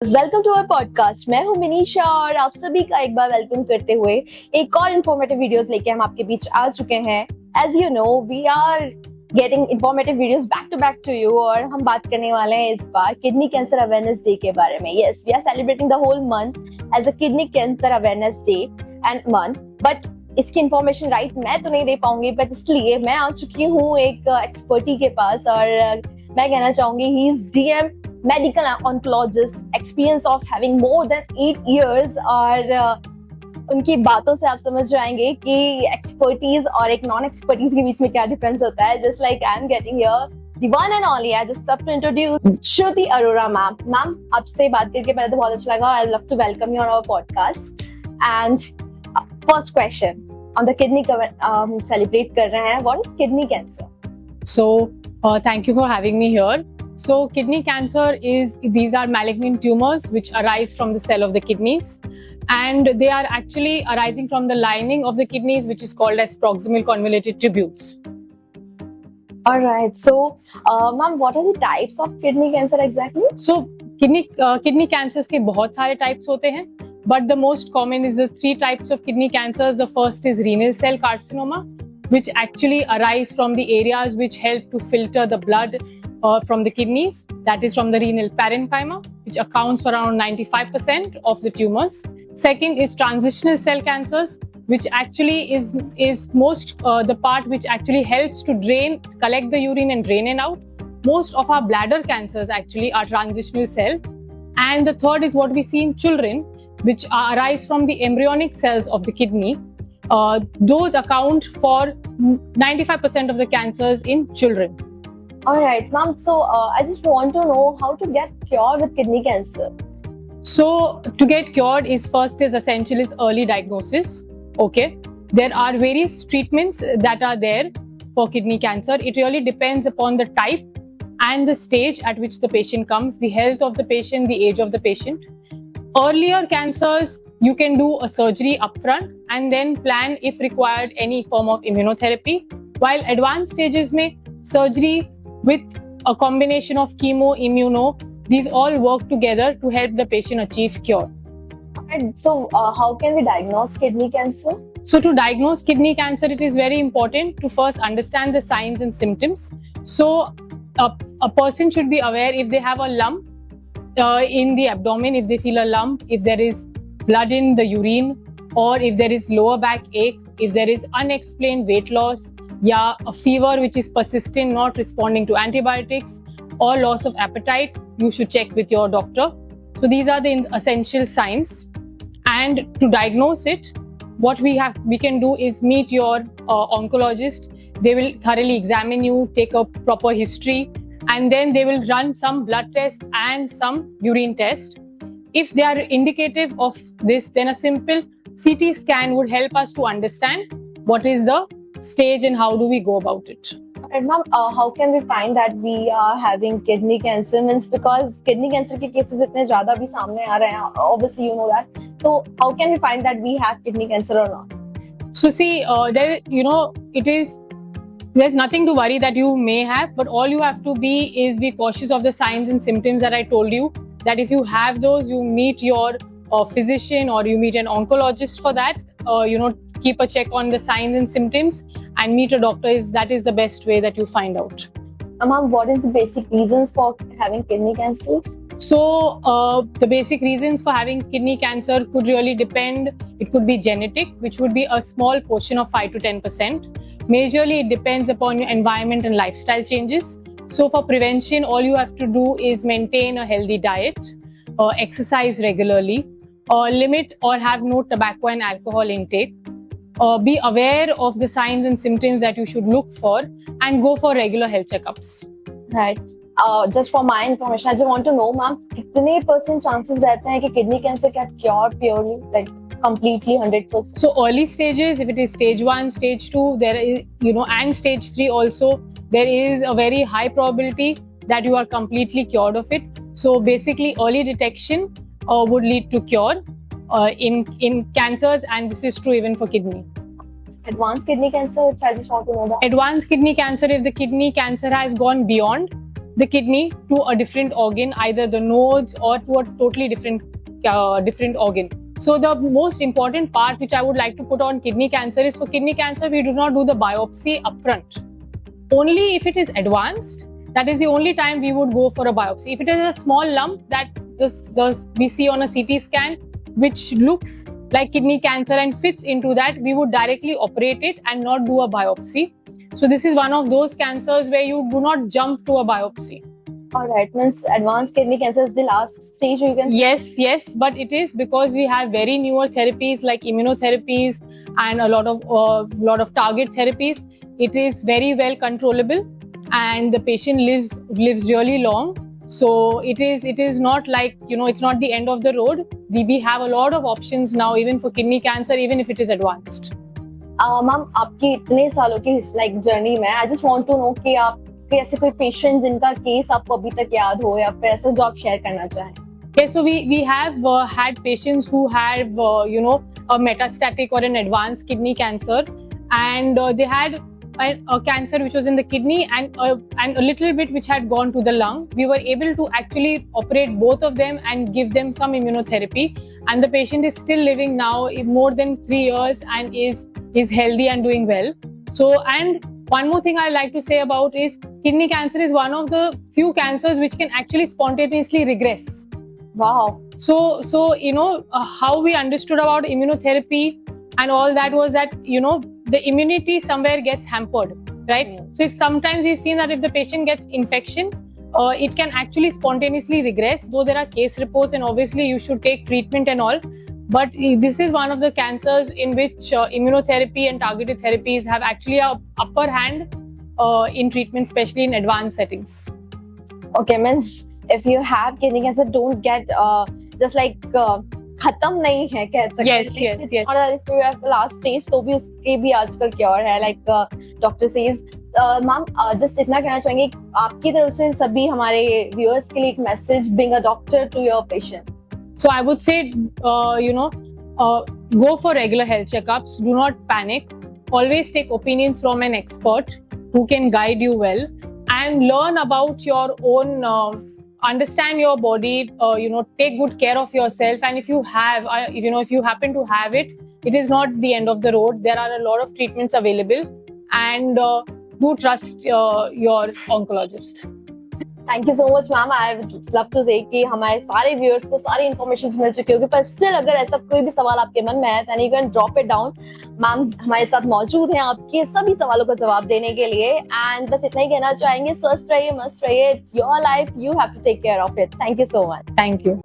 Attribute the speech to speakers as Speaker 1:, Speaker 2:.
Speaker 1: Welcome to our podcast. मैं हूं मिनीशा और आप सभी का एक बार वेलकम करते हुए एक और इन्फॉर्मेटिव वीडियोस लेके हम आपके बीच आ चुके हैं। As you know we are getting informative videos back to you और हम बात करने वाले हैं इस बार किडनी कैंसर अवेयरनेस डे के बारे में। Yes, we are celebrating the whole month as a kidney cancer awareness day and month, but इसकी इन्फॉर्मेशन राइट मैं तो नहीं दे पाऊंगी, बट इसलिए मैं आ चुकी हूँ एक एक्सपर्टी के पास और मैं कहना चाहूंगी he is DM medical oncologist, experience of having more than 8 years और उनकी बातों से आप समझ जाएंगे कि एक्सपर्टीज और एक नॉन एक्सपर्टीज के बीच में क्या डिफरेंस होता है। Just like I am getting here the one and only, I just love to introduce Shruti Arora ma'am. Ma'am, आपसे बात करके पहले तो बहुत अच्छा लगा। I love to welcome you on our podcast. And first question on the kidney celebrate कर रहे हैं, what is kidney cancer?
Speaker 2: So thank you for having me here. So kidney cancer these are malignant tumors which arise from the cell of the kidneys, and they are actually arising from the lining of the kidneys, which is called as proximal convoluted tubules.
Speaker 1: All right. So, ma'am, what are the types of kidney cancer exactly?
Speaker 2: So kidney cancers के बहुत सारे types होते हैं, but the most common is the 3 types of kidney cancers. The first is renal cell carcinoma, which actually arise from the areas which help to filter the blood from the kidneys, that is from the renal parenchyma, which accounts for around 95% of the tumors. Second is transitional cell cancers, which actually is most the part which actually helps to collect the urine and drain it out. Most of our bladder cancers actually are transitional cell. And the third is what we see in children, which arise from the embryonic cells of the kidney. Those account for 95% of the cancers in children.
Speaker 1: All right, ma'am. So I just want to know how to get cured with kidney cancer.
Speaker 2: So to get cured is essential is early diagnosis. Okay, there are various treatments that are there for kidney cancer. It really depends upon the type and the stage at which the patient comes, the health of the patient, the age of the patient. Earlier cancers, you can do a surgery upfront and then plan, if required, any form of immunotherapy. While advanced stages mein surgery with a combination of chemo, immuno, these all work together to help the patient achieve cure.
Speaker 1: And so how can we diagnose kidney cancer?
Speaker 2: So to diagnose kidney cancer, it is very important to first understand the signs and symptoms. So a person should be aware if they have a lump in the abdomen, if they feel a lump, if there is blood in the urine, or if there is lower back ache, if there is unexplained weight loss, yeah, a fever which is persistent, not responding to antibiotics, or loss of appetite, you should check with your doctor. So these are the essential signs. And to diagnose it, what we can do is meet your oncologist. They will thoroughly examine you, take a proper history, and then they will run some blood test and some urine test. If they are indicative of this, then a simple CT scan would help us to understand what is the stage and how do we go about it.
Speaker 1: And ma'am, how can we find that we are having kidney cancer? Means because kidney cancer के cases इतने ज़्यादा भी सामने आ रहे हैं, obviously you know that. So how can we find that we have kidney cancer or not?
Speaker 2: So see, there's nothing to worry that you may have, but all you have to be cautious of the signs and symptoms that I told you. That if you have those, you meet your physician or you meet an oncologist for that. Keep a check on the signs and symptoms and meet a doctor. That is the best way that you find out.
Speaker 1: Ma'am, what is the basic reasons for having kidney cancer?
Speaker 2: So the basic reasons for having kidney cancer could really depend. It could be genetic, which would be a small portion of 5 to 10%. Majorly, it depends upon your environment and lifestyle changes. So for prevention, all you have to do is maintain a healthy diet, exercise regularly, limit or have no tobacco and alcohol intake. Be aware of the signs and symptoms that you should look for and go for regular health checkups.
Speaker 1: Right. Just for my information, I just want to know, ma'am, कितने % chances रहते हैं कि kidney cancer get cured purely, like completely 100%?
Speaker 2: So early stages, if it is stage 1, stage 2, there is, and stage 3 also, there is a very high probability that you are completely cured of it. So basically, early detection would lead to cure in cancers, and this is true even for kidney.
Speaker 1: Advanced kidney cancer, I just want to know that.
Speaker 2: Advanced kidney cancer, if the kidney cancer has gone beyond the kidney to a different organ, either the nodes or to a totally different organ. So the most important part which I would like to put on kidney cancer is, for kidney cancer we do not do the biopsy upfront. Only if it is advanced, that is the only time we would go for a biopsy. If it is a small lump that we see on a CT scan which looks like kidney cancer and fits into that, we would directly operate it and not do a biopsy. So this is one of those cancers where you do not jump to a biopsy.
Speaker 1: Alright, means advanced kidney cancer is the last stage you can say?
Speaker 2: Yes, but it is because we have very newer therapies like immunotherapies and a lot of target therapies. It is very well controllable and the patient lives really long. So it is not like, it's not the end of the road. We have a lot of options now even for kidney cancer, even if it is advanced.
Speaker 1: Ma'am आपकी इतने सालों की like journey में I just want to know कि आप ऐसे कोई patient जिनका केस आपको अभी तक याद हो या फिर ऐसा जो आप शेयर करना चाहें.
Speaker 2: Yes, so we have had patients who have a metastatic or an advanced kidney cancer, and they had a cancer which was in the kidney and a little bit which had gone to the lung. We were able to actually operate both of them and give them some immunotherapy, and the patient is still living now more than 3 years and is healthy and doing well. So, and one more thing I like to say about is kidney cancer is one of the few cancers which can actually spontaneously regress.
Speaker 1: Wow.
Speaker 2: So how we understood about immunotherapy and all that was that, the immunity somewhere gets hampered, right? So if sometimes we've seen that if the patient gets infection, it can actually spontaneously regress, though there are case reports and obviously you should take treatment and all. But this is one of the cancers in which immunotherapy and targeted therapies have actually a upper hand in treatment, especially in advanced settings.
Speaker 1: Okay, means if you have kidney cancer, don't get just like खत्म नहीं है कह सकते हैं.
Speaker 2: Yes.
Speaker 1: और if you have the last stage तो भी उसके भी आजकल क्योर है, like doctor says. Ma'am just इतना कहना चाहेंगे आपकी तरफ से सभी हमारे व्यूअर्स के लिए एक message, bring a doctor to your patient.
Speaker 2: So I would say, go for regular health checkups. Do not panic. Always take opinions from an expert who can guide you well, and learn about your own. Understand your body. Take good care of yourself. And if you have, if you happen to have it, it is not the end of the road. There are a lot of treatments available, and do trust your oncologist.
Speaker 1: Thank you so much ma'am. I would love to say कि हमारे सारे viewers को सारी information मिल चुकी होगी, पर still अगर ऐसा कोई भी सवाल आपके मन में है then you can drop it down. Ma'am हमारे साथ मौजूद हैं आपके सभी सवालों का जवाब देने के लिए. एंड बस इतना ही कहना चाहेंगे, स्वस्थ रहिए, मस्त रहिए. It's your life, you have to take care of it. Thank you so much.
Speaker 2: Thank you.